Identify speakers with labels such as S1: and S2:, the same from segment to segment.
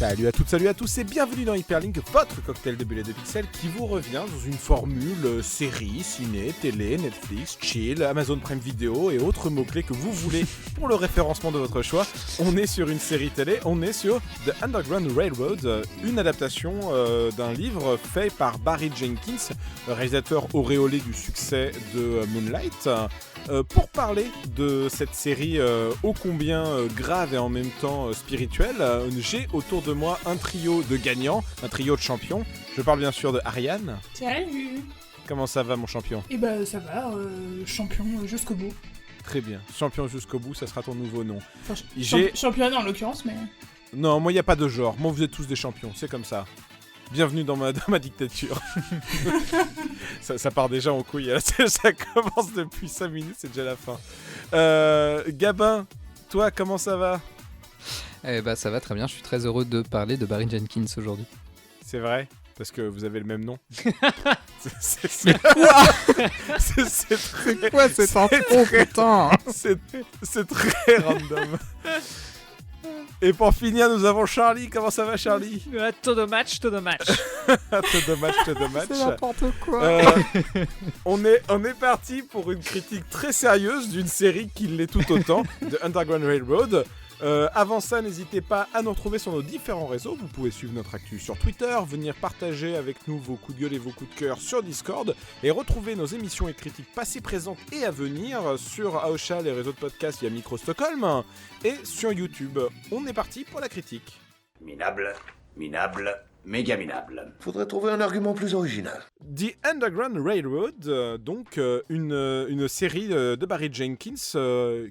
S1: Salut à toutes, salut à tous et bienvenue dans Hyperlink, votre cocktail de bulles et de pixels qui vous revient dans une formule série, ciné, télé, Netflix, chill, Amazon Prime Video et autres mots-clés que vous voulez pour le référencement de votre choix. On est sur une série télé, on est sur The Underground Railroad, une adaptation d'un livre fait par Barry Jenkins, réalisateur auréolé du succès de Moonlight. Pour parler de cette série ô combien grave et en même temps spirituelle, j'ai autour de moi un trio de gagnants, un trio de champions. Je parle bien sûr de Ariane.
S2: Salut.
S1: Comment ça va mon champion ?
S2: Eh ben ça va, champion jusqu'au bout.
S1: Très bien, champion jusqu'au bout, ça sera ton nouveau nom.
S2: Enfin, championne en l'occurrence, mais...
S1: Non, moi il n'y a pas de genre, moi vous êtes tous des champions, c'est comme ça. Bienvenue dans ma dictature. ça part déjà en couille, ça commence depuis 5 minutes, c'est déjà la fin. Gabin, toi comment ça va ?
S3: Eh bah ça va très bien, je suis très heureux de parler de Barry Jenkins aujourd'hui.
S1: C'est vrai ? Parce que vous avez le même nom.
S3: Mais quoi ?
S1: C'est
S3: quoi cette intro, putain ?
S1: C'est très random. Et pour finir, nous avons Charlie. Comment ça va, Charlie ?
S4: Tout de match.
S1: Tout de match.
S3: C'est n'importe quoi.
S1: On est parti pour une critique très sérieuse d'une série qui l'est tout autant, de Underground Railroad. Avant ça, n'hésitez pas à nous retrouver sur nos différents réseaux. Vous pouvez suivre notre actu sur Twitter, venir partager avec nous vos coups de gueule et vos coups de cœur sur Discord et retrouver nos émissions et critiques passées, présentes et à venir sur Aosha, les réseaux de podcast via Micro Stockholm et sur YouTube. On est parti pour la critique.
S5: Minable, méga minable.
S6: Faudrait trouver un argument plus original.
S1: The Underground Railroad, donc une série de Barry Jenkins.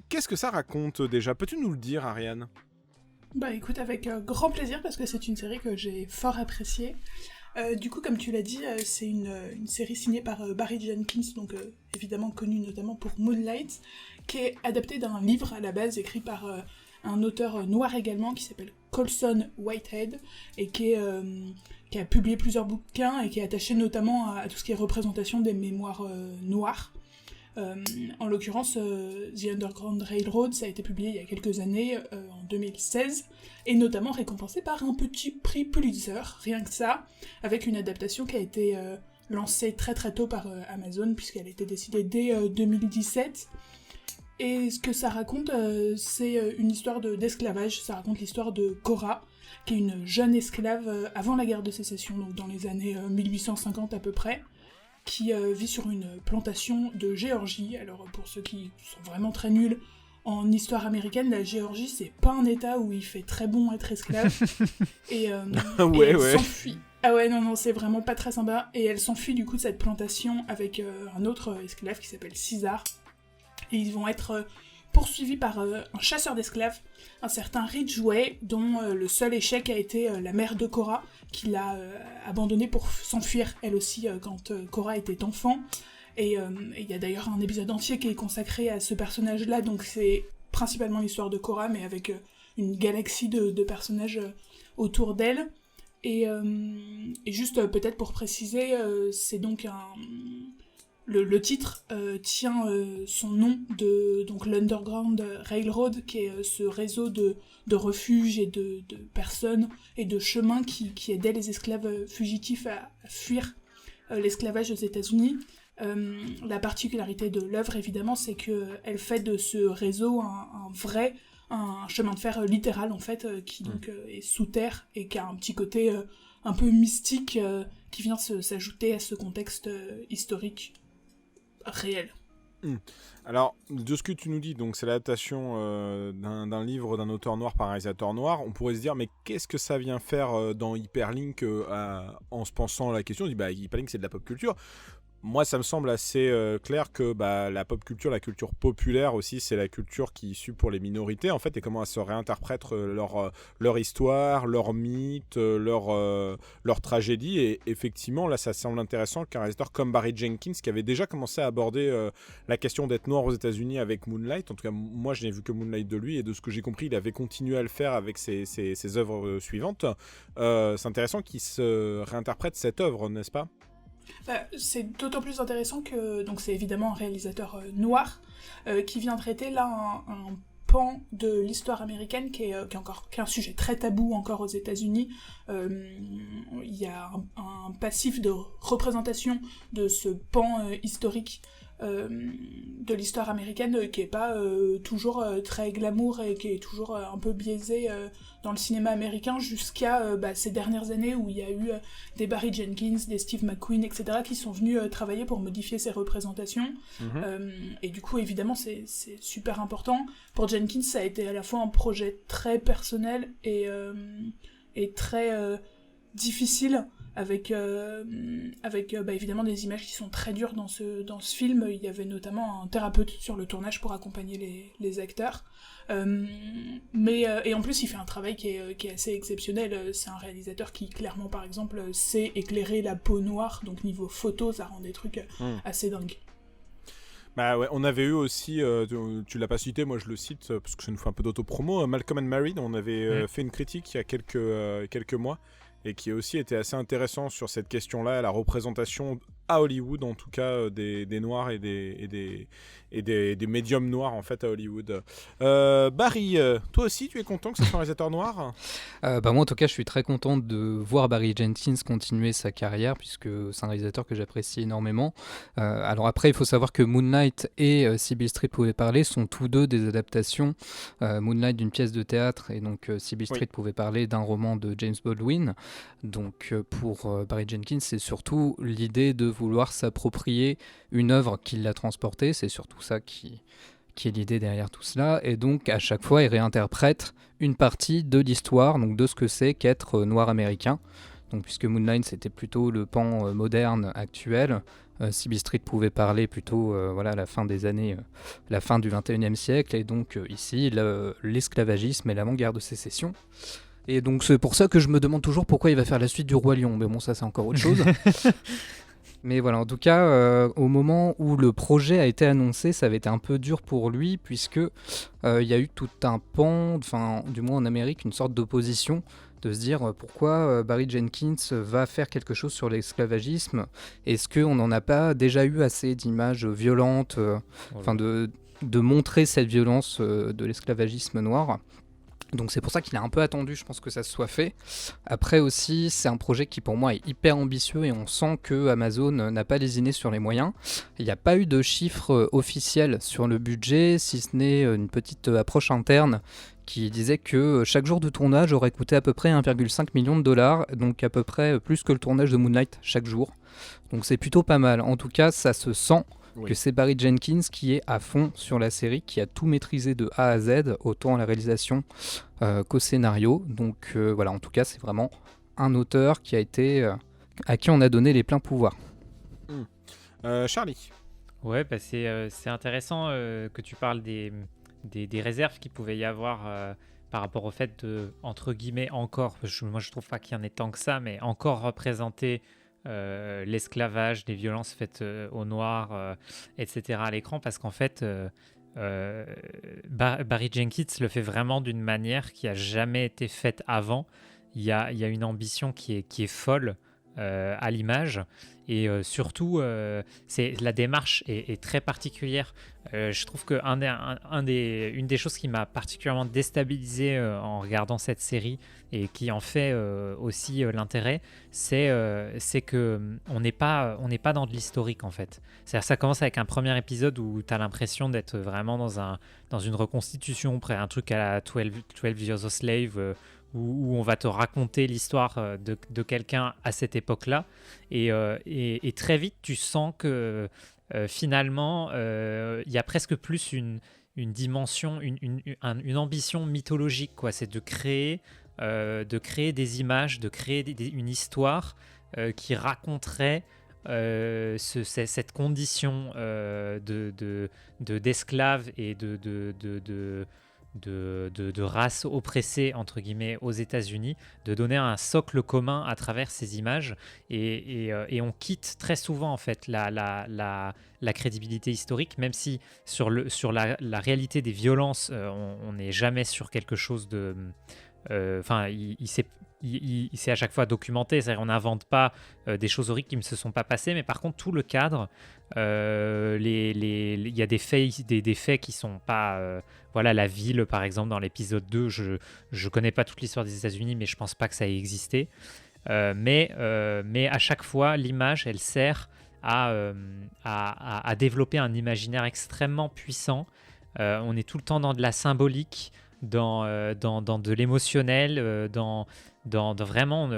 S1: Qu'est-ce que ça raconte déjà ? Peux-tu nous le dire, Ariane ?
S2: Bah écoute, avec grand plaisir, parce que c'est une série que j'ai fort appréciée. Du coup, comme tu l'as dit, c'est une série signée par Barry Jenkins, donc évidemment connu notamment pour Moonlight, qui est adaptée d'un livre à la base écrit par un auteur noir également qui s'appelle Colson Whitehead et qui a publié plusieurs bouquins et qui est attaché notamment à tout ce qui est représentation des mémoires noires. En l'occurrence, The Underground Railroad, ça a été publié il y a quelques années, en 2016, et notamment récompensé par un petit prix Pulitzer, rien que ça, avec une adaptation qui a été lancée très très tôt par Amazon, puisqu'elle a été décidée dès 2017. Et ce que ça raconte, c'est une histoire d'esclavage. Ça raconte l'histoire de Cora, qui est une jeune esclave avant la guerre de sécession, donc dans les années 1850 à peu près, qui vit sur une plantation de Géorgie. Alors pour ceux qui sont vraiment très nuls en histoire américaine, la Géorgie c'est pas un état où il fait très bon être esclave. Et elle s'enfuit. Ah ouais, non, c'est vraiment pas très sympa. Et elle s'enfuit du coup de cette plantation avec un autre esclave qui s'appelle César. Et ils vont être poursuivis par un chasseur d'esclaves, un certain Ridgway, dont le seul échec a été la mère de Cora, qui l'a abandonnée pour s'enfuir, elle aussi, quand Cora était enfant. Et il y a d'ailleurs un épisode entier qui est consacré à ce personnage-là, donc c'est principalement l'histoire de Cora, mais avec une galaxie de personnages autour d'elle. Et juste peut-être pour préciser, c'est donc le titre tient son nom de donc l'Underground Railroad, qui est ce réseau de refuges et de personnes et de chemins qui aidaient les esclaves fugitifs à fuir l'esclavage aux États-Unis. La particularité de l'œuvre, évidemment, c'est qu'elle fait de ce réseau un chemin de fer littéral, en fait, qui donc est sous terre et qui a un petit côté un peu mystique qui vient s'ajouter à ce contexte historique réel.
S1: Alors, de ce que tu nous dis, donc c'est l'adaptation d'un livre d'un auteur noir par un réalisateur noir. On pourrait se dire, mais qu'est-ce que ça vient faire dans Hyperlink en se pensant à la question ? On se dit, Hyperlink c'est de la pop culture. Moi, ça me semble assez clair que la pop culture, la culture populaire aussi, c'est la culture qui est issue pour les minorités, en fait, et comment elles se réinterprètent leur histoire, leurs mythes, leur tragédie. Et effectivement, là, ça semble intéressant qu'un réalisateur comme Barry Jenkins, qui avait déjà commencé à aborder la question d'être noir aux États-Unis avec Moonlight, en tout cas, moi, je n'ai vu que Moonlight de lui, et de ce que j'ai compris, il avait continué à le faire avec ses œuvres suivantes. C'est intéressant qu'il se réinterprète cette œuvre, n'est-ce pas ?
S2: C'est d'autant plus intéressant que donc c'est évidemment un réalisateur noir qui vient traiter là un pan de l'histoire américaine qui est un sujet très tabou encore aux États-Unis. Il y a un passif de représentation de ce pan historique de l'histoire américaine qui est pas toujours très glamour et qui est toujours un peu biaisé dans le cinéma américain jusqu'à ces dernières années où il y a eu des Barry Jenkins, des Steve McQueen, etc. qui sont venus travailler pour modifier ces représentations. Et du coup, évidemment, c'est super important. Pour Jenkins, ça a été à la fois un projet très personnel et très difficile avec évidemment des images qui sont très dures dans ce film. Il y avait notamment un thérapeute sur le tournage pour accompagner les acteurs. Et en plus, il fait un travail qui est assez exceptionnel. C'est un réalisateur qui, clairement, par exemple, sait éclairer la peau noire. Donc, niveau photo, ça rend des trucs assez dingues.
S1: Bah ouais, on avait eu aussi, tu l'as pas cité, moi je le cite parce que ça nous fait un peu d'auto-promo, Malcolm and Marie, on avait fait une critique il y a quelques mois et qui a aussi été assez intéressant sur cette question-là, la représentation à Hollywood en tout cas des noirs et des médiums noirs en fait à Hollywood. Barry, toi aussi tu es content que ce soit un réalisateur noir ?
S3: Moi en tout cas je suis très content de voir Barry Jenkins continuer sa carrière puisque c'est un réalisateur que j'apprécie énormément. Alors après il faut savoir que Moonlight et Sybil Street pouvait parler sont tous deux des adaptations. Moonlight d'une pièce de théâtre et donc Sybil Street pouvait parler d'un roman de James Baldwin. Donc pour Barry Jenkins c'est surtout l'idée de vouloir s'approprier une œuvre qui l'a transportée, c'est surtout ça qui est l'idée derrière tout cela, et donc à chaque fois il réinterprète une partie de l'histoire, donc de ce que c'est qu'être noir américain. Donc puisque Moonlight c'était plutôt le pan moderne actuel, Sybil Street pouvait parler plutôt la fin des années, la fin du 21e siècle, et donc ici l'esclavagisme et l'avant-guerre de sécession. Et donc c'est pour ça que je me demande toujours pourquoi il va faire la suite du Roi Lion, mais bon ça c'est encore autre chose. Mais voilà, en tout cas, au moment où le projet a été annoncé, ça avait été un peu dur pour lui, puisque il y a eu tout un pan, enfin du moins en Amérique, une sorte d'opposition, de se dire pourquoi Barry Jenkins va faire quelque chose sur l'esclavagisme. Est-ce qu'on n'en a pas déjà eu assez d'images violentes, de montrer cette violence de l'esclavagisme noir ? Donc c'est pour ça qu'il a un peu attendu, je pense que ça se soit fait. Après aussi, c'est un projet qui pour moi est hyper ambitieux et on sent que Amazon n'a pas lésiné sur les moyens. Il n'y a pas eu de chiffres officiels sur le budget, si ce n'est une petite approche interne qui disait que chaque jour de tournage aurait coûté à peu près 1,5 million de dollars, donc à peu près plus que le tournage de Moonlight chaque jour. Donc c'est plutôt pas mal. En tout cas, ça se sent. Que c'est Barry Jenkins qui est à fond sur la série, qui a tout maîtrisé de A à Z, autant à la réalisation qu'au scénario. Donc voilà, en tout cas, c'est vraiment un auteur qui a été, à qui on a donné les pleins pouvoirs.
S1: Charlie.
S4: Ouais, c'est intéressant que tu parles des réserves qu'il pouvait y avoir par rapport au fait de, entre guillemets, encore, moi je trouve pas qu'il y en ait tant que ça, mais encore représenter l'esclavage, les violences faites aux Noirs, etc. à l'écran, parce qu'en fait, Barry Jenkins le fait vraiment d'une manière qui a jamais été faite avant. Il y a une ambition qui est folle à l'image, et surtout, la démarche est très particulière. Je trouve que une des choses qui m'a particulièrement déstabilisé en regardant cette série et qui en fait aussi l'intérêt, c'est que on n'est pas dans de l'historique en fait. C'est-à-dire, ça commence avec un premier épisode où tu as l'impression d'être vraiment dans une reconstitution, près un truc à la 12 Years a Slave, où on va te raconter l'histoire de quelqu'un à cette époque-là, et très vite tu sens que finalement il y a presque plus une dimension, une ambition mythologique, quoi. C'est de créer des images, de créer une histoire qui raconterait cette condition d'esclave et de race oppressée entre guillemets aux États-Unis, de donner un socle commun à travers ces images, et on quitte très souvent en fait la crédibilité historique, même si sur la réalité des violences on n'est jamais sur quelque chose de il s'est c'est à chaque fois documenté, c'est-à-dire on n'invente pas des choses horribles qui ne se sont pas passées, mais par contre tout le cadre, il y a des faits qui sont pas... voilà, la ville par exemple dans l'épisode 2, je connais pas toute l'histoire des États-Unis, mais je pense pas que ça ait existé. Mais à chaque fois, l'image, elle sert à développer un imaginaire extrêmement puissant. On est tout le temps dans de la symbolique, dans de l'émotionnel, dans vraiment,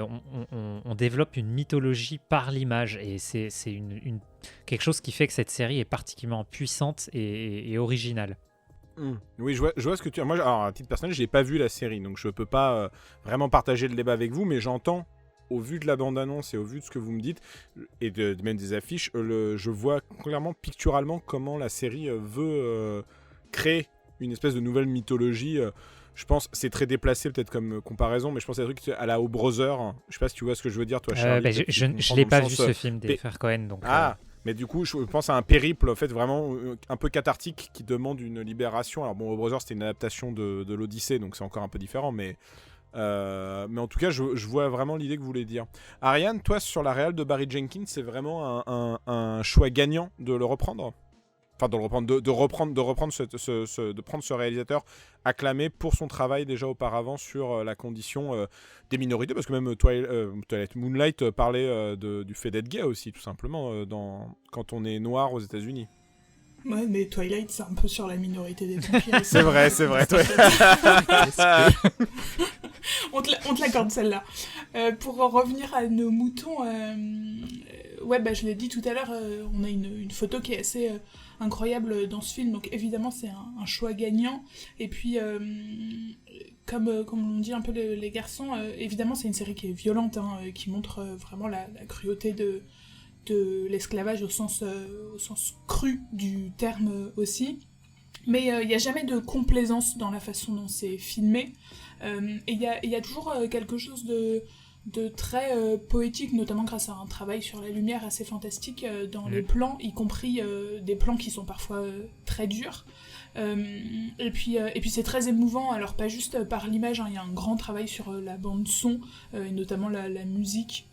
S4: on développe une mythologie par l'image. Et c'est quelque chose qui fait que cette série est particulièrement puissante et originale.
S1: Oui, je vois ce que tu... Moi, alors, à titre personnel, je n'ai pas vu la série, donc je ne peux pas vraiment partager le débat avec vous, mais j'entends, au vu de la bande-annonce et au vu de ce que vous me dites, et même des affiches, je vois clairement, picturalement, comment la série veut créer une espèce de nouvelle mythologie. Je pense, c'est très déplacé peut-être comme comparaison, mais je pense à des trucs à la O Brother. Je sais pas si tu vois ce que je veux dire, toi, Charlie.
S4: Je l'ai pas vu ce film des frères Cohen, donc...
S1: Mais du coup, je pense à un périple, en fait, vraiment un peu cathartique qui demande une libération. Alors bon, O Brother, c'était une adaptation de l'Odyssée, donc c'est encore un peu différent, mais en tout cas, je vois vraiment l'idée que vous voulez dire. Ariane, toi, sur la réal de Barry Jenkins, c'est vraiment un choix gagnant de le reprendre ? Enfin, de prendre ce réalisateur acclamé pour son travail déjà auparavant sur la condition des minorités, parce que même Twilight Moonlight parlait du fait d'être gay aussi, tout simplement, quand on est noir aux États-Unis.
S2: Ouais, mais Twilight, c'est un peu sur la minorité des vampires.
S1: C'est vrai.
S2: On te l'accorde celle-là. Pour en revenir à nos moutons, je l'ai dit tout à l'heure, on a une photo qui est assez incroyable dans ce film, donc évidemment c'est un choix gagnant. Et puis, comme l'ont dit un peu les garçons, évidemment c'est une série qui est violente, qui montre vraiment la cruauté de l'esclavage au sens cru du terme aussi. Mais il n'y a jamais de complaisance dans la façon dont c'est filmé. Et il y a toujours quelque chose de très poétique, notamment grâce à un travail sur la lumière assez fantastique dans les plans, y compris des plans qui sont parfois très durs. Et puis c'est très émouvant, alors pas juste par l'image, il y a un grand travail sur la bande son, et notamment la musique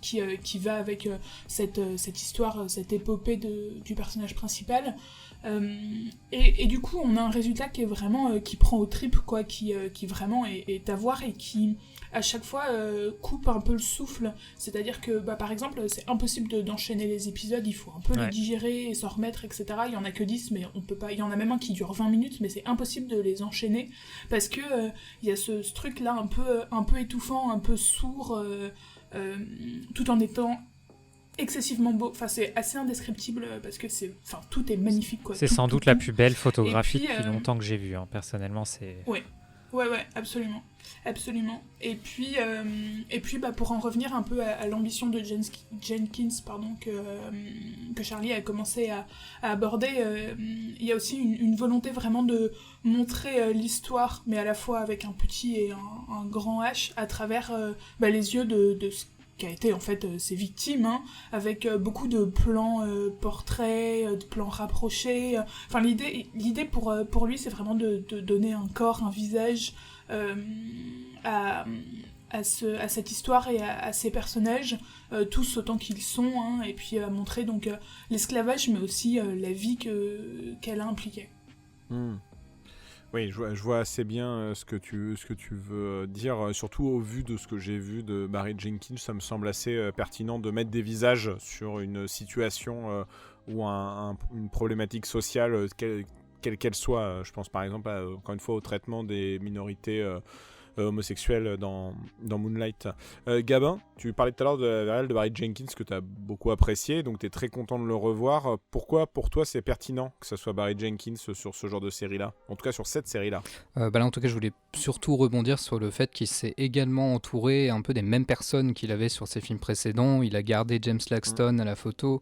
S2: qui va avec cette histoire, cette épopée du personnage principal. Et du coup on a un résultat qui est vraiment qui prend aux tripes, quoi, qui vraiment est à voir et qui à chaque fois coupe un peu le souffle, c'est-à-dire que par exemple c'est impossible d'enchaîner les épisodes, il faut un peu les digérer et s'en remettre, etc. Il y en a que 10, mais on peut pas, il y en a même un qui dure 20 minutes, mais c'est impossible de les enchaîner parce que il y a ce truc là un peu étouffant, un peu sourd, tout en étant excessivement beau. Enfin, c'est assez indescriptible parce que tout est magnifique, quoi.
S4: C'est sans doute la plus belle photographie depuis longtemps que j'ai vue, personnellement.
S2: Ouais, absolument. Et puis pour en revenir un peu à l'ambition de Jenkins, que Charlie a commencé à aborder, il y a aussi une volonté vraiment de montrer l'histoire, mais à la fois avec un petit et un grand H, à travers les yeux de ce qui a été en fait ses victimes, avec beaucoup de plans portraits, de plans rapprochés. Enfin, l'idée pour lui, c'est vraiment de donner un corps, un visage à cette histoire et à ces personnages, tous autant qu'ils sont, et puis à montrer donc l'esclavage, mais aussi la vie qu'elle a impliquée.
S1: Oui, je vois assez bien ce que tu veux dire, surtout au vu de ce que j'ai vu de Barry Jenkins. Ça me semble assez pertinent de mettre des visages sur une situation ou une problématique sociale, quelle qu'elle soit. Je pense par exemple, encore une fois, au traitement des minorités homosexuels dans Moonlight. Gabin, tu parlais tout à l'heure de la réal de Barry Jenkins que tu as beaucoup apprécié, donc tu es très content de le revoir. Pourquoi pour toi c'est pertinent que ce soit Barry Jenkins sur ce genre de série-là, en tout cas sur cette série-là?
S3: Là en tout cas je voulais surtout rebondir sur le fait qu'il s'est également entouré un peu des mêmes personnes qu'il avait sur ses films précédents. Il a gardé James Laxton à la photo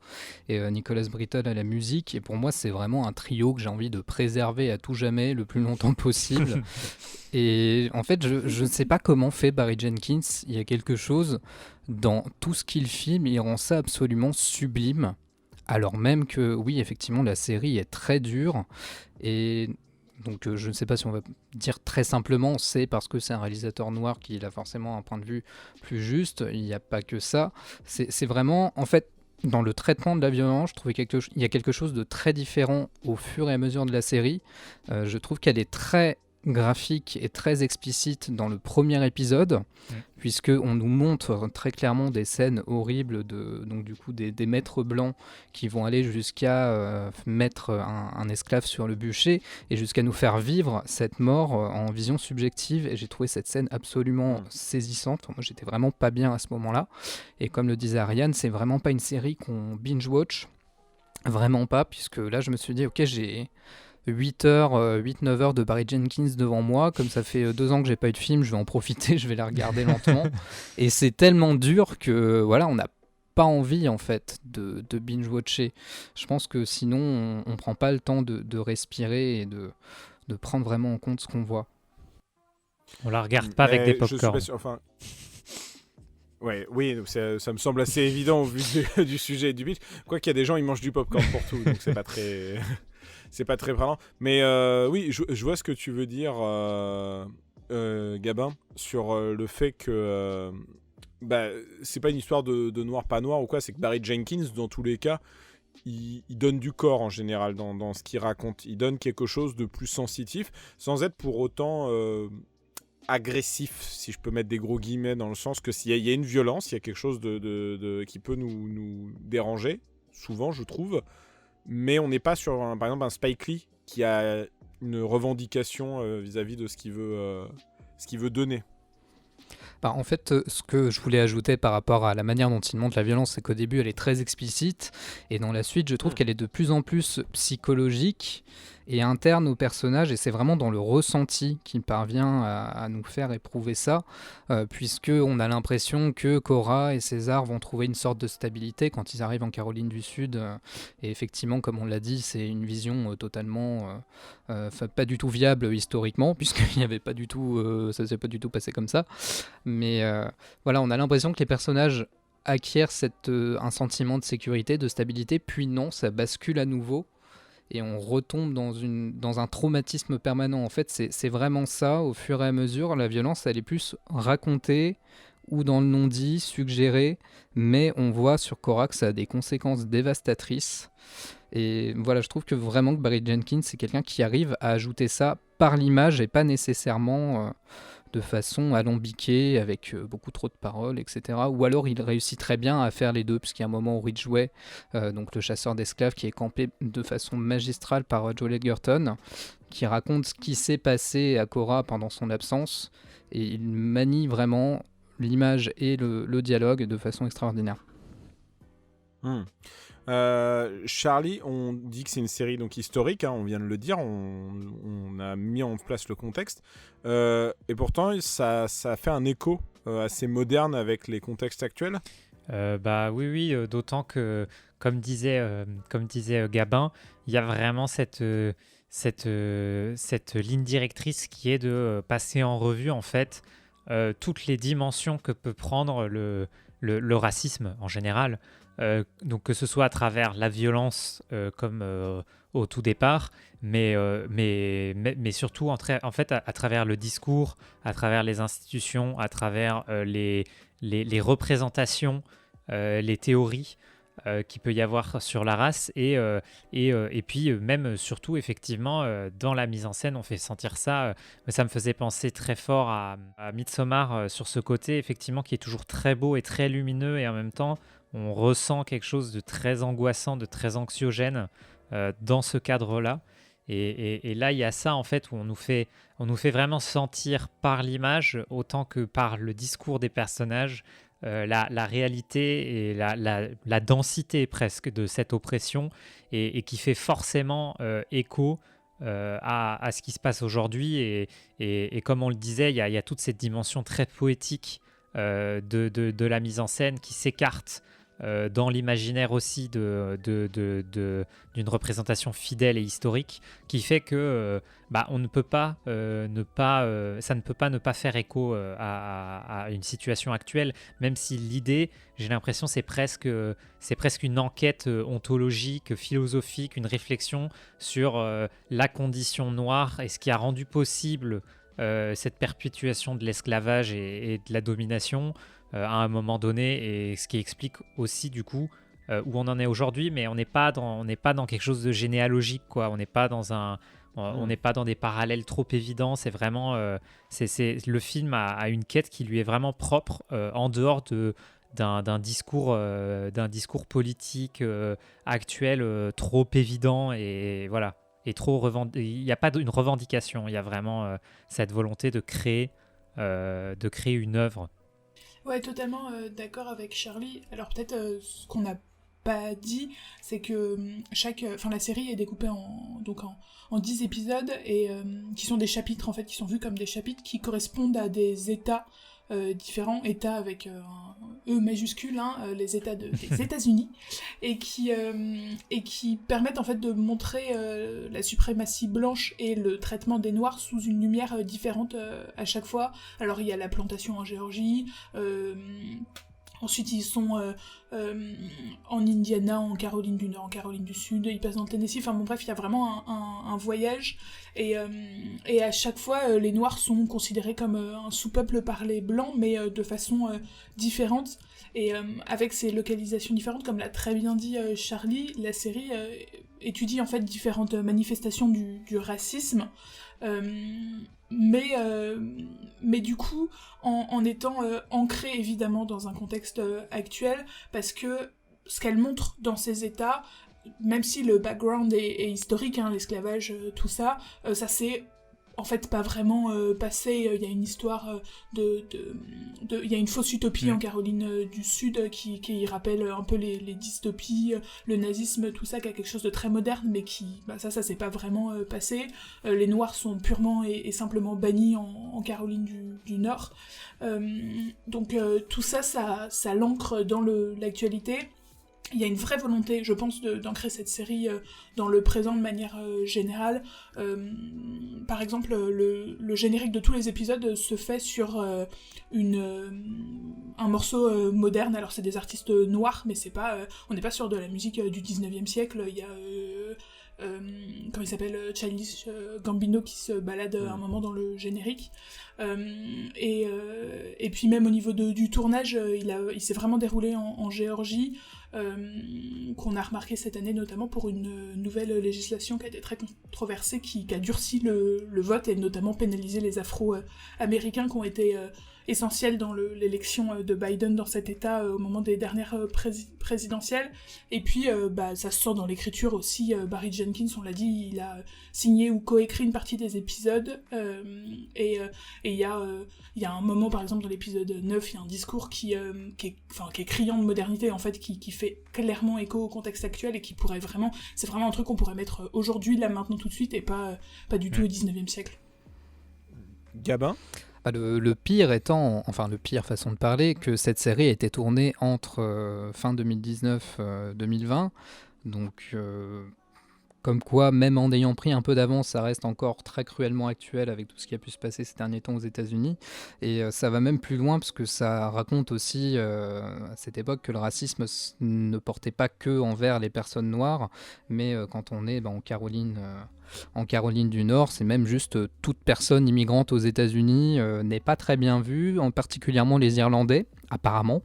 S3: et Nicholas Britton à la musique, et pour moi c'est vraiment un trio que j'ai envie de préserver à tout jamais le plus longtemps possible. Et en fait, je ne sais pas comment fait Barry Jenkins. Il y a quelque chose dans tout ce qu'il filme, il rend ça absolument sublime. Alors même que, oui, effectivement, la série est très dure. Et Donc je ne sais pas si on va dire très simplement, c'est parce que c'est un réalisateur noir qu'il a forcément un point de vue plus juste. Il n'y a pas que ça. C'est vraiment, en fait, dans le traitement de la violence, je trouvais il y a quelque chose de très différent au fur et à mesure de la série. Je trouve qu'elle est très graphique et très explicite dans le premier épisode, puisqu'on nous montre très clairement des scènes horribles donc du coup des maîtres blancs qui vont aller jusqu'à mettre un esclave sur le bûcher et jusqu'à nous faire vivre cette mort en vision subjective, et j'ai trouvé cette scène absolument saisissante. Moi j'étais vraiment pas bien à ce moment-là, et comme le disait Ariane, c'est vraiment pas une série qu'on binge-watch, vraiment pas, puisque là je me suis dit ok, j'ai 8 9 heures de Barry Jenkins devant moi, comme ça fait 2 ans que j'ai pas eu de film, je vais en profiter, je vais la regarder lentement, et c'est tellement dur que voilà, on n'a pas envie en fait de binge-watcher. Je pense que sinon on prend pas le temps de respirer et de prendre vraiment en compte ce qu'on voit.
S4: On la regarde pas avec des pop-corn.
S1: Oui, donc ça me semble assez évident au vu du sujet et du pitch. Quoi qu'il y a des gens, ils mangent du popcorn pour tout, donc c'est pas très... c'est pas très parlant. Mais oui, je vois ce que tu veux dire, Gabin, sur le fait que c'est pas une histoire de noir pas noir ou quoi, c'est que Barry Jenkins, dans tous les cas, il donne du corps en général dans ce qu'il raconte. Il donne quelque chose de plus sensitif, sans être pour autant agressif, si je peux mettre des gros guillemets, dans le sens que s'il y a une violence, il y a quelque chose qui peut nous déranger, souvent je trouve. Mais on n'est pas sur, par exemple, un Spike Lee qui a une revendication vis-à-vis de ce qu'il veut donner.
S3: En fait, ce que je voulais ajouter par rapport à la manière dont il montre la violence, c'est qu'au début, elle est très explicite, et dans la suite, je trouve qu'elle est de plus en plus psychologique et interne au personnage, et c'est vraiment dans le ressenti qu'il parvient à nous faire éprouver ça, puisqu'on a l'impression que Cora et César vont trouver une sorte de stabilité quand ils arrivent en Caroline du Sud, et effectivement, comme on l'a dit, c'est une vision totalement pas du tout viable historiquement, puisqu'il n'y avait pas du tout, ça ne s'est pas du tout passé comme ça, mais voilà, on a l'impression que les personnages acquièrent un sentiment de sécurité, de stabilité, puis non, ça bascule à nouveau, et on retombe dans un traumatisme permanent. En fait, c'est vraiment ça, au fur et à mesure, la violence, elle est plus racontée, ou dans le non-dit, suggérée, mais on voit sur Cora que ça a des conséquences dévastatrices. Et voilà, je trouve que vraiment que Barry Jenkins, c'est quelqu'un qui arrive à ajouter ça par l'image, et pas nécessairement de façon alambiquée, avec beaucoup trop de paroles, etc. Ou alors il réussit très bien à faire les deux, puisqu'il y a un moment où Ridgway, donc le chasseur d'esclaves, qui est campé de façon magistrale par Joel Edgerton, qui raconte ce qui s'est passé à Cora pendant son absence, et il manie vraiment l'image et le dialogue de façon extraordinaire.
S1: Charlie, on dit que c'est une série donc historique, on vient de le dire, on a mis en place le contexte, et pourtant ça fait un écho assez moderne avec les contextes actuels.
S4: Oui, d'autant que, comme disait Gabin, il y a vraiment cette ligne directrice qui est de passer en revue en fait toutes les dimensions que peut prendre le racisme en général. Donc que ce soit à travers la violence comme au tout départ, mais surtout en fait à travers le discours, à travers les institutions, à travers les représentations, les théories qu'il peut y avoir sur la race, et puis même surtout effectivement dans la mise en scène on fait sentir ça. Ça me faisait penser très fort à Midsommar sur ce côté effectivement qui est toujours très beau et très lumineux, et en même temps on ressent quelque chose de très angoissant, de très anxiogène dans ce cadre-là. Et là, il y a ça en fait où on nous fait vraiment sentir par l'image autant que par le discours des personnages la réalité et la densité presque de cette oppression, et qui fait forcément écho à ce qui se passe aujourd'hui. Et comme on le disait, il y a toute cette dimension très poétique de la mise en scène qui s'écarte dans l'imaginaire aussi d'une représentation fidèle et historique, qui fait que on ne peut pas ça ne peut pas ne pas faire écho à une situation actuelle, même si l'idée, j'ai l'impression, c'est presque une enquête ontologique, philosophique, une réflexion sur la condition noire et ce qui a rendu possible cette perpétuation de l'esclavage et de la domination à un moment donné, et ce qui explique aussi du coup où on en est aujourd'hui, mais on n'est pas dans quelque chose de généalogique, quoi. On n'est pas dans des parallèles trop évidents. C'est vraiment le film a une quête qui lui est vraiment propre, en dehors d'un discours politique actuel trop évident, et voilà, et il n'y a pas une revendication, il y a vraiment cette volonté de créer une œuvre.
S2: Ouais, totalement d'accord avec Charlie. Alors peut-être ce qu'on n'a pas dit, c'est que la série est découpée en 10 épisodes, et qui sont des chapitres, en fait, qui sont vus comme des chapitres qui correspondent à des états différents, états avec un E majuscule, les états des États-Unis, et qui permettent en fait de montrer la suprématie blanche et le traitement des Noirs sous une lumière différente à chaque fois. Alors il y a la plantation en Géorgie, ensuite ils sont en Indiana, en Caroline du Nord, en Caroline du Sud, ils passent dans le Tennessee, enfin bon bref, il y a vraiment un voyage, et à chaque fois les Noirs sont considérés comme un sous-peuple par les Blancs, mais de façon différente, et avec ces localisations différentes, comme l'a très bien dit Charlie, la série étudie en fait différentes manifestations du racisme, mais du coup en étant ancrée évidemment dans un contexte actuel, parce que ce qu'elle montre dans ces états, même si le background est historique, l'esclavage, tout ça, ça s'est en fait pas vraiment passé. Il y a une histoire il y a une fausse utopie en Caroline du Sud qui rappelle un peu les dystopies, le nazisme, tout ça, qui a quelque chose de très moderne, mais ça s'est pas vraiment passé. Les Noirs sont purement et simplement bannis en Caroline du Nord. Donc tout ça l'ancre dans l'actualité. Il y a une vraie volonté, je pense, d'ancrer cette série dans le présent de manière générale. Par exemple, le générique de tous les épisodes se fait sur un morceau moderne. Alors c'est des artistes noirs, mais on n'est pas sur de la musique du 19e siècle. Il y a comment il s'appelle, Childish Gambino qui se balade un moment dans le générique, et puis même au niveau du tournage, il s'est vraiment déroulé en Géorgie, qu'on a remarqué cette année notamment pour une nouvelle législation qui a été très controversée, qui a durci le vote et notamment pénalisé les Afro-Américains qui ont été essentiels dans l'élection de Biden dans cet état au moment des dernières présidentielles. Et puis ça se sent dans l'écriture aussi. Barry Jenkins, on l'a dit, il a signé ou coécrit une partie des épisodes, et il y a un moment, par exemple dans l'épisode 9, il y a un discours qui est criant de modernité, en fait, qui fait clairement écho au contexte actuel, et qui pourrait vraiment, c'est vraiment un truc qu'on pourrait mettre aujourd'hui, là, maintenant, tout de suite, et pas du tout au 19e siècle.
S1: Gabin ?
S3: Le pire étant, enfin le pire façon de parler, que cette série a été tournée entre fin 2019-2020, donc comme quoi, même en ayant pris un peu d'avance, ça reste encore très cruellement actuel avec tout ce qui a pu se passer ces derniers temps aux États-Unis. Et ça va même plus loin, parce que ça raconte aussi à cette époque que le racisme ne portait pas que envers les personnes noires, mais quand on est en Caroline du Nord, c'est même juste toute personne immigrante aux États-Unis n'est pas très bien vue, en particulièrement les Irlandais, apparemment.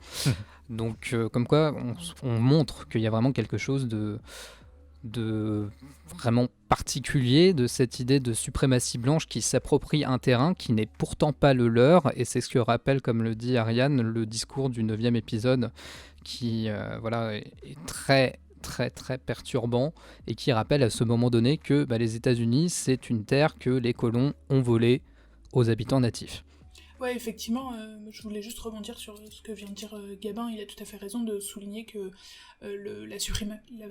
S3: Donc comme quoi, on montre qu'il y a vraiment quelque chose de vraiment particulier de cette idée de suprématie blanche qui s'approprie un terrain qui n'est pourtant pas le leur, et c'est ce que rappelle, comme le dit Ariane, le discours du 9e épisode qui est très très très perturbant, et qui rappelle à ce moment donné que les États-Unis, c'est une terre que les colons ont volée aux habitants natifs.
S2: Ouais, effectivement, je voulais juste rebondir sur ce que vient de dire Gabin. Il a tout à fait raison de souligner que la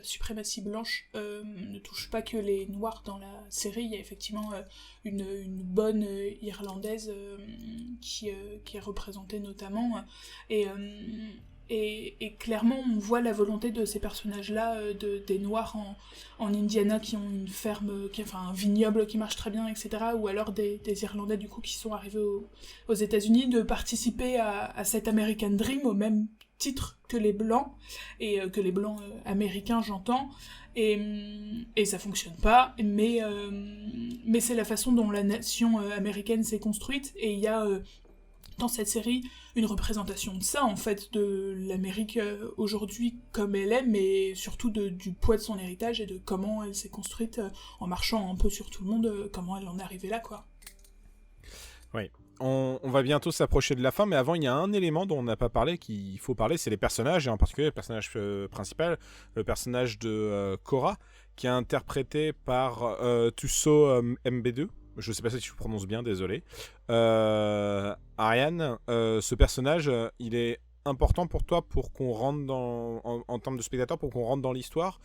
S2: suprématie blanche ne touche pas que les Noirs dans la série. Il y a effectivement une bonne Irlandaise qui est représentée notamment. Et Et clairement, on voit la volonté de ces personnages-là, des Noirs en Indiana qui ont une ferme, un vignoble qui marche très bien, etc. Ou alors des Irlandais du coup qui sont arrivés aux États-Unis, de participer à cet American Dream au même titre que les Blancs, et que les Blancs américains, j'entends. Et ça fonctionne pas, mais c'est la façon dont la nation américaine s'est construite, et il y a dans cette série une représentation de ça, en fait, de l'Amérique aujourd'hui comme elle est, mais surtout du poids de son héritage et de comment elle s'est construite en marchant un peu sur tout le monde, comment elle en est arrivée là, quoi.
S1: Oui. On va bientôt s'approcher de la fin, mais avant, il y a un élément dont on n'a pas parlé, qu'il faut parler, c'est les personnages, et en particulier le personnage principal, le personnage de Cora, qui est interprété par Thuso Mbedu. Je ne sais pas si tu le prononces bien, désolé. Ariane, ce personnage, il est important pour toi pour qu'on rentre en termes de spectateur, pour qu'on rentre dans l'histoire,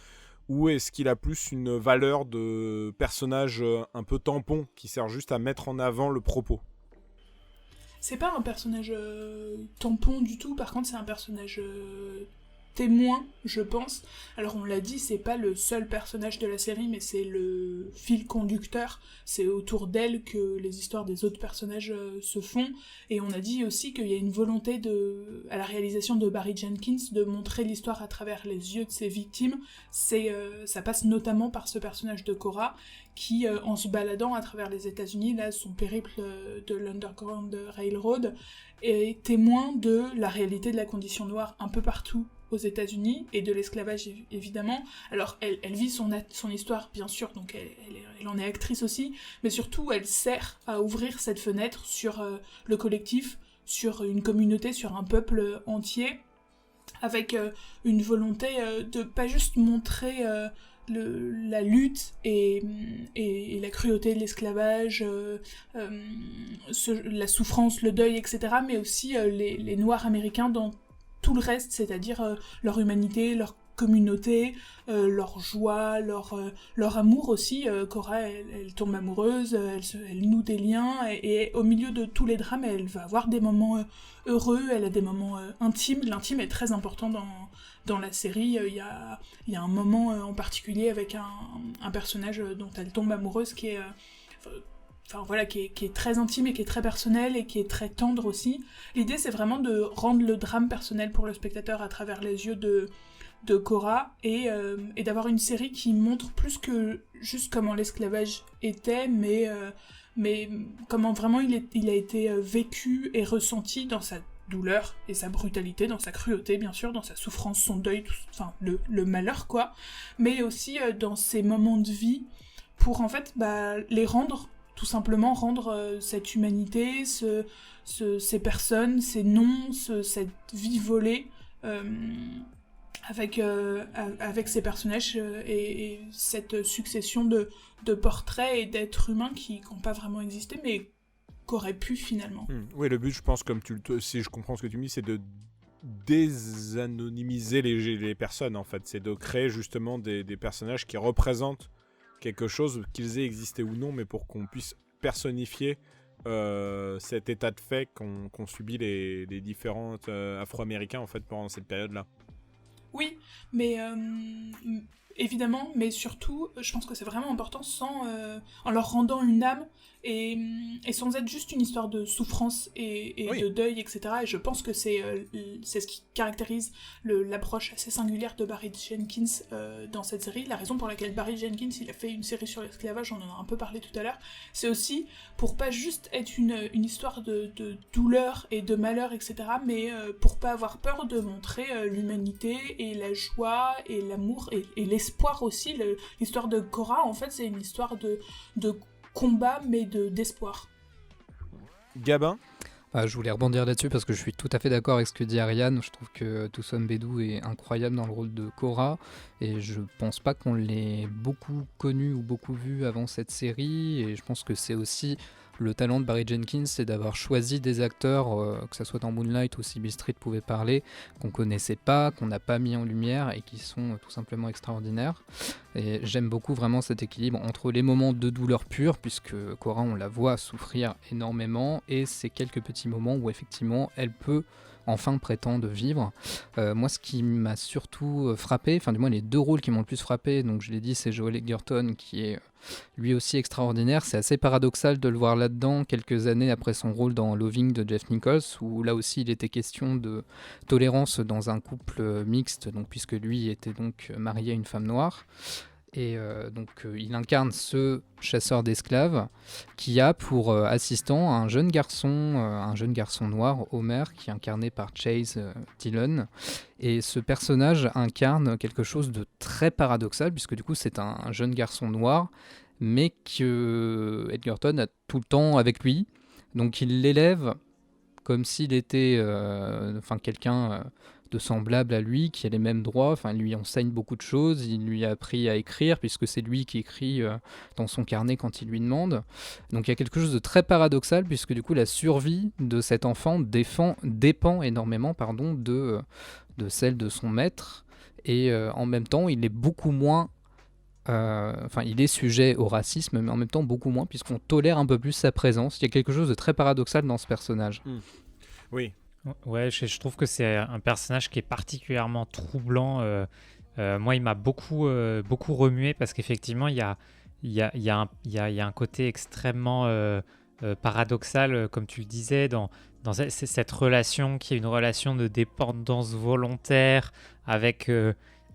S1: ou est-ce qu'il a plus une valeur de personnage un peu tampon, qui sert juste à mettre en avant le propos ?
S2: C'est pas un personnage tampon du tout, par contre c'est un personnage témoin, je pense. Alors on l'a dit, c'est pas le seul personnage de la série, mais c'est le fil conducteur. C'est autour d'elle que les histoires des autres personnages se font. Et on a dit aussi qu'il y a une volonté à la réalisation de Barry Jenkins de montrer l'histoire à travers les yeux de ses victimes. Ça passe notamment par ce personnage de Cora, qui, en se baladant à travers les États-Unis, là, son périple de l'Underground Railroad, est témoin de la réalité de la condition noire un peu partout aux États-Unis, et de l'esclavage évidemment. Alors elle vit son histoire bien sûr, donc elle en est actrice aussi, mais surtout elle sert à ouvrir cette fenêtre sur le collectif, sur une communauté, sur un peuple entier, avec une volonté de pas juste montrer la lutte et la cruauté de l'esclavage, la souffrance, le deuil, etc., mais aussi les Noirs américains dans tout le reste, c'est-à-dire leur humanité, leur communauté, leur joie, leur amour aussi. Cora, elle tombe amoureuse, elle noue des liens, et au milieu de tous les drames, elle va avoir des moments heureux, elle a des moments intimes. L'intime est très important dans la série. Il y a un moment en particulier avec un personnage dont elle tombe amoureuse qui est... qui est très intime et qui est très personnel et qui est très tendre aussi. L'idée, c'est vraiment de rendre le drame personnel pour le spectateur à travers les yeux de Cora, et d'avoir une série qui montre plus que juste comment l'esclavage était, mais comment vraiment il a été vécu et ressenti dans sa douleur et sa brutalité, dans sa cruauté bien sûr, dans sa souffrance, son deuil, le malheur quoi, mais aussi dans ses moments de vie, pour en fait les rendre, tout simplement rendre cette humanité, ces personnes, ces noms, cette vie volée, avec ces personnages et cette succession de portraits et d'êtres humains qui n'ont pas vraiment existé, mais qu'auraient pu finalement.
S1: Oui, le but, je pense, si je comprends ce que tu me dis, c'est de désanonymiser les personnes, en fait. C'est de créer justement des personnages qui représentent quelque chose, qu'ils aient existé ou non, mais pour qu'on puisse personnifier cet état de fait qu'ont subi les différents Afro-Américains en fait pendant cette période-là.
S2: Oui, mais évidemment, mais surtout, je pense que c'est vraiment important en leur rendant une âme et sans être juste une histoire de souffrance et
S1: oui.
S2: de deuil, etc. Et je pense que c'est ce qui caractérise l'approche assez singulière de Barry Jenkins dans cette série. La raison pour laquelle Barry Jenkins il a fait une série sur l'esclavage, on en a un peu parlé tout à l'heure, c'est aussi pour pas juste être une histoire de douleur et de malheur, etc., mais pour pas avoir peur de montrer l'humanité et la joie et l'amour et l'espoir aussi. L'histoire de Cora, en fait, c'est une histoire de combat, mais d'espoir.
S1: Gabin ?
S3: Je voulais rebondir là-dessus parce que je suis tout à fait d'accord avec ce que dit Ariane. Je trouve que Thuso Mbedu est incroyable dans le rôle de Cora, et je pense pas qu'on l'ait beaucoup connu ou beaucoup vu avant cette série, et je pense que c'est aussi le talent de Barry Jenkins, c'est d'avoir choisi des acteurs, que ce soit dans Moonlight ou Sybil Street pouvait parler, qu'on connaissait pas, qu'on n'a pas mis en lumière et qui sont tout simplement extraordinaires. Et j'aime beaucoup vraiment cet équilibre entre les moments de douleur pure, puisque Cora on la voit souffrir énormément, et ces quelques petits moments où effectivement elle peut enfin prétendent vivre. Moi, ce qui m'a surtout frappé, enfin du moins les deux rôles qui m'ont le plus frappé, donc je l'ai dit, c'est Joel Edgerton qui est lui aussi extraordinaire. C'est assez paradoxal de le voir là-dedans quelques années après son rôle dans Loving de Jeff Nichols, où là aussi il était question de tolérance dans un couple mixte, donc, puisque lui était donc marié à une femme noire. Et il incarne ce chasseur d'esclaves qui a pour assistant un jeune garçon noir, Homer, qui est incarné par Chase Dillon. Et ce personnage incarne quelque chose de très paradoxal, puisque du coup c'est un jeune garçon noir, mais que Edgerton a tout le temps avec lui. Donc il l'élève comme s'il était quelqu'un de semblable à lui, qui a les mêmes droits, il lui enseigne beaucoup de choses, il lui a appris à écrire, puisque c'est lui qui écrit dans son carnet quand il lui demande. Donc il y a quelque chose de très paradoxal, puisque du coup la survie de cet enfant dépend énormément de celle de son maître, et en même temps il est beaucoup moins... il est sujet au racisme, mais en même temps beaucoup moins, puisqu'on tolère un peu plus sa présence. Il y a quelque chose de très paradoxal dans ce personnage.
S1: Oui.
S4: Ouais, je trouve que c'est un personnage qui est particulièrement troublant. Moi, il m'a beaucoup remué parce qu'effectivement, il y a un côté extrêmement paradoxal, comme tu le disais, dans cette relation qui est une relation de dépendance volontaire avec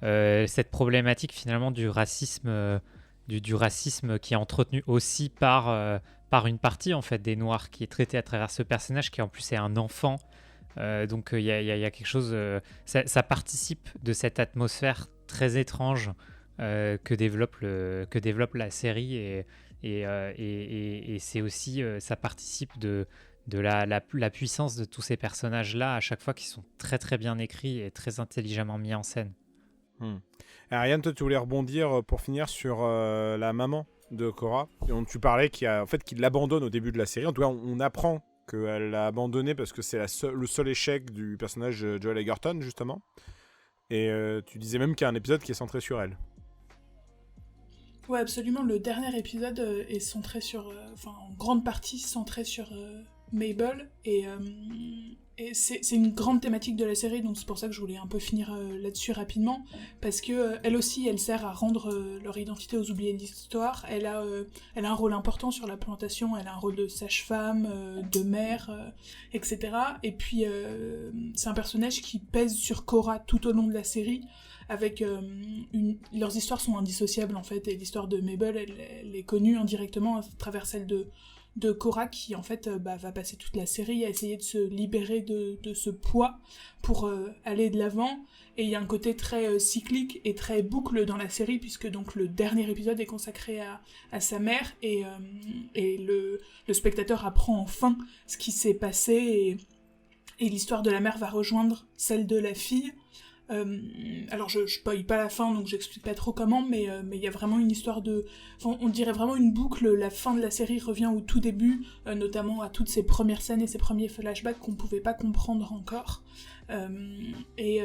S4: cette problématique finalement du racisme, du racisme qui est entretenu aussi par une partie en fait des Noirs, qui est traité à travers ce personnage qui en plus est un enfant. Donc il y a quelque chose, ça participe de cette atmosphère très étrange que développe la série, et c'est aussi, ça participe de la puissance de tous ces personnages-là à chaque fois, qui sont très très bien écrits et très intelligemment mis en scène.
S1: Ariane, toi tu voulais rebondir pour finir sur la maman de Cora, dont tu parlais, qu'il l'abandonne au début de la série. En tout cas, on apprend qu'elle l'a abandonné parce que c'est le seul échec du personnage de Joel Edgerton, justement. Et tu disais même qu'il y a un épisode qui est centré sur elle.
S2: Ouais, absolument. Le dernier épisode est centré sur... en grande partie centré sur Mabel. Et c'est une grande thématique de la série, donc c'est pour ça que je voulais un peu finir là-dessus rapidement, parce que elle aussi, elle sert à rendre leur identité aux oubliés de l'histoire. Elle a un rôle important sur la plantation, elle a un rôle de sage-femme, de mère, etc. Et puis c'est un personnage qui pèse sur Cora tout au long de la série, avec leurs histoires sont indissociables en fait, et l'histoire de Mabel, elle est connue indirectement à travers celle de Cora, qui en fait va passer toute la série à essayer de se libérer de ce poids pour aller de l'avant. Et il y a un côté très cyclique et très boucle dans la série, puisque donc le dernier épisode est consacré à sa mère, et le spectateur apprend enfin ce qui s'est passé, et l'histoire de la mère va rejoindre celle de la fille. Alors je spoil pas la fin, donc j'explique pas trop comment, mais il y a vraiment une histoire on dirait vraiment une boucle. La fin de la série revient au tout début, notamment à toutes ces premières scènes et ces premiers flashbacks qu'on pouvait pas comprendre encore. Et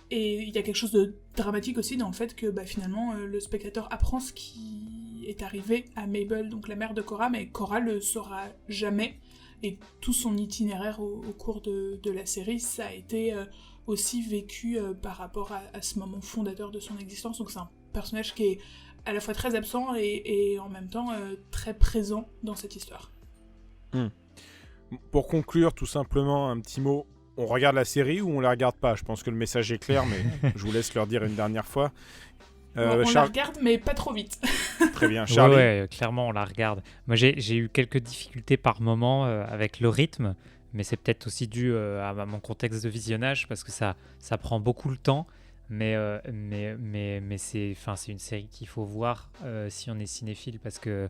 S2: il y a quelque chose de dramatique aussi dans le fait que finalement le spectateur apprend ce qui est arrivé à Mabel, donc la mère de Cora, mais Cora le saura jamais. Et tout son itinéraire au cours de la série, ça a été aussi vécu par rapport à ce moment fondateur de son existence. Donc c'est un personnage qui est à la fois très absent et en même temps très présent dans cette histoire.
S1: Pour conclure, tout simplement, un petit mot. On regarde la série ou on la regarde pas? Je pense que le message est clair, mais je vous laisse leur dire une dernière fois.
S2: On la regarde, mais pas trop vite.
S1: Très bien, Charlie.
S4: Ouais, clairement, on la regarde. Moi, j'ai eu quelques difficultés par moment avec le rythme, mais c'est peut-être aussi dû à mon contexte de visionnage, parce que ça prend beaucoup le temps. Mais c'est une série qu'il faut voir si on est cinéphile, parce que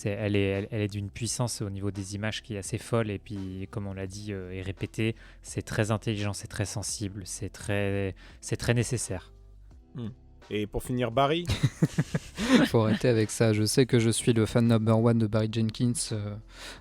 S4: elle est d'une puissance au niveau des images qui est assez folle, et puis comme on l'a dit et répété, c'est très intelligent, c'est très sensible, c'est très nécessaire.
S1: Et pour finir, Barry.
S3: Faut arrêter avec ça. Je sais que je suis le fan number one de Barry Jenkins.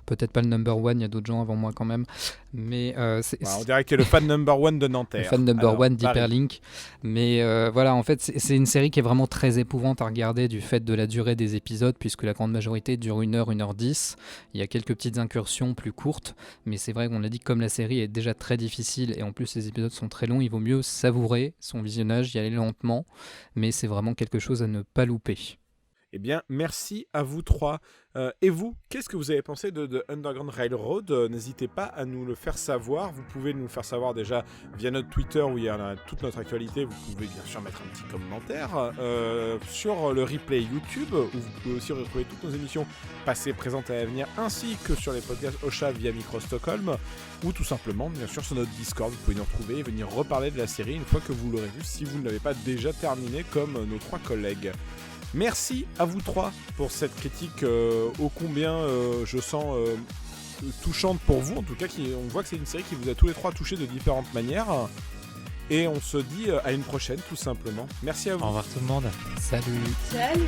S3: Peut-être pas le number one, il y a d'autres gens avant moi quand même. Mais
S1: on dirait que tu es le fan number one de Nanterre.
S3: Le fan number one
S1: Barry.
S3: d'Hyperlink. Mais voilà, en fait, c'est une série qui est vraiment très épouvante à regarder du fait de la durée des épisodes, puisque la grande majorité dure 1h, 1h10. Il y a quelques petites incursions plus courtes, mais c'est vrai qu'on a dit que comme la série est déjà très difficile et en plus les épisodes sont très longs, il vaut mieux savourer son visionnage, y aller lentement, mais c'est vraiment quelque chose à ne pas louper.
S1: Eh bien, merci à vous trois. Et vous, qu'est-ce que vous avez pensé de Underground Railroad ? N'hésitez pas à nous le faire savoir. Vous pouvez nous le faire savoir déjà via notre Twitter où il y a toute notre actualité. Vous pouvez bien sûr mettre un petit commentaire sur le replay YouTube où vous pouvez aussi retrouver toutes nos émissions passées, présentes et à venir, ainsi que sur les podcasts Ocha via Micro Stockholm ou tout simplement, bien sûr, sur notre Discord. Vous pouvez nous retrouver et venir reparler de la série une fois que vous l'aurez vue si vous ne l'avez pas déjà terminée comme nos trois collègues. Merci à vous trois pour cette critique ô combien, je sens, touchante pour vous. En tout cas, on voit que c'est une série qui vous a tous les trois touchés de différentes manières. Et on se dit à une prochaine, tout simplement. Merci à vous.
S4: Au revoir tout le monde.
S3: Salut.
S2: Salut.